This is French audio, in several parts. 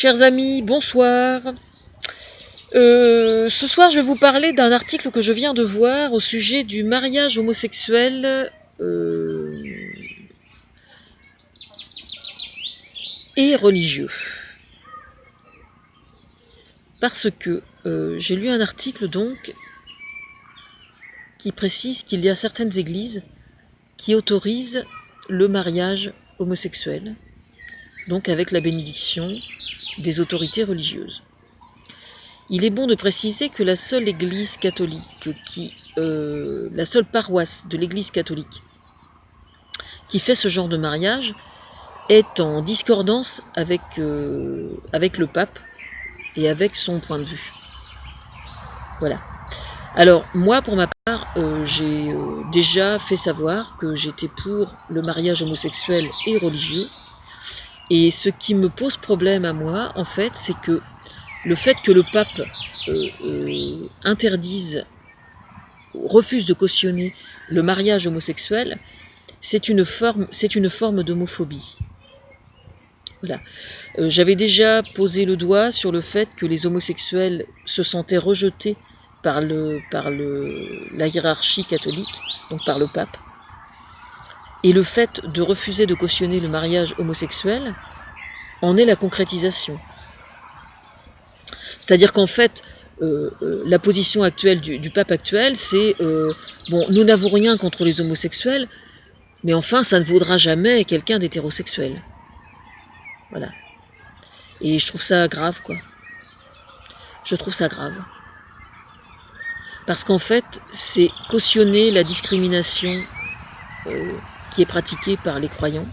Chers amis, bonsoir. Ce soir, je vais vous parler d'un article que je viens de voir au sujet du mariage homosexuel et religieux. Parce que j'ai lu un article donc qui précise qu'il y a certaines églises qui autorisent le mariage homosexuel, donc avec la bénédiction des autorités religieuses. Il est bon de préciser que la seule église catholique la seule paroisse de l'église catholique qui fait ce genre de mariage est en discordance avec le pape et avec son point de vue. Voilà. Alors, moi, pour ma part, j'ai déjà fait savoir que j'étais pour le mariage homosexuel et religieux. Et ce qui me pose problème à moi, en fait, c'est que le fait que le pape refuse de cautionner le mariage homosexuel, c'est une forme d'homophobie. Voilà. J'avais déjà posé le doigt sur le fait que les homosexuels se sentaient rejetés par la hiérarchie catholique, donc par le pape. Et le fait de refuser de cautionner le mariage homosexuel en est la concrétisation. C'est-à-dire qu'en fait, la position actuelle du pape actuel, c'est bon, nous n'avons rien contre les homosexuels, mais enfin, ça ne vaudra jamais quelqu'un d'hétérosexuel. Voilà. Et je trouve ça grave, quoi. Je trouve ça grave. Parce qu'en fait, c'est cautionner la discrimination qui est pratiquée par les croyants.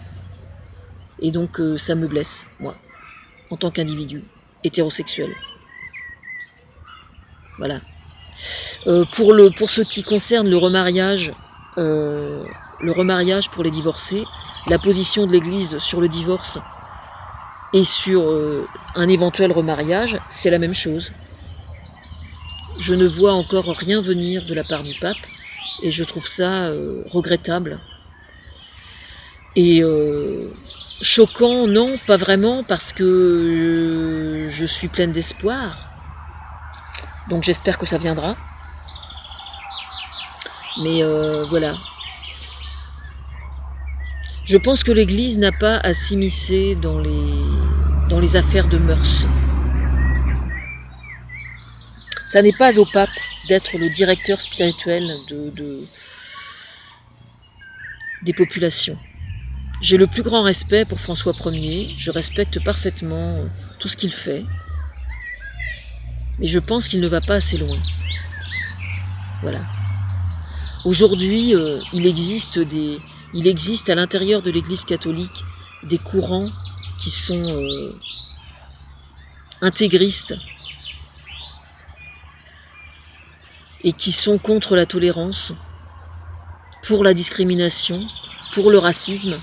Et donc, ça me blesse, moi, en tant qu'individu hétérosexuel. Voilà. Pour ce qui concerne le remariage pour les divorcés, la position de l'Église sur le divorce et sur un éventuel remariage, c'est la même chose. Je ne vois encore rien venir de la part du pape et je trouve ça regrettable. Et choquant, non, pas vraiment, parce que je suis pleine d'espoir. Donc j'espère que ça viendra. Mais voilà. Je pense que l'Église n'a pas à s'immiscer dans les affaires de mœurs. Ça n'est pas au pape d'être le directeur spirituel des populations. J'ai le plus grand respect pour François Ier, je respecte parfaitement tout ce qu'il fait, mais je pense qu'il ne va pas assez loin. Voilà. Aujourd'hui, il existe à l'intérieur de l'Église catholique des courants qui sont intégristes et qui sont contre la tolérance, pour la discrimination, pour le racisme.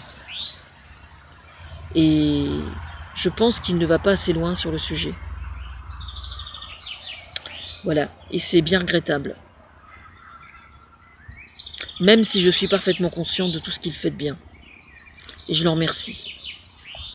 Et je pense qu'il ne va pas assez loin sur le sujet. Voilà, et c'est bien regrettable. Même si je suis parfaitement consciente de tout ce qu'il fait de bien. Et je l'en remercie.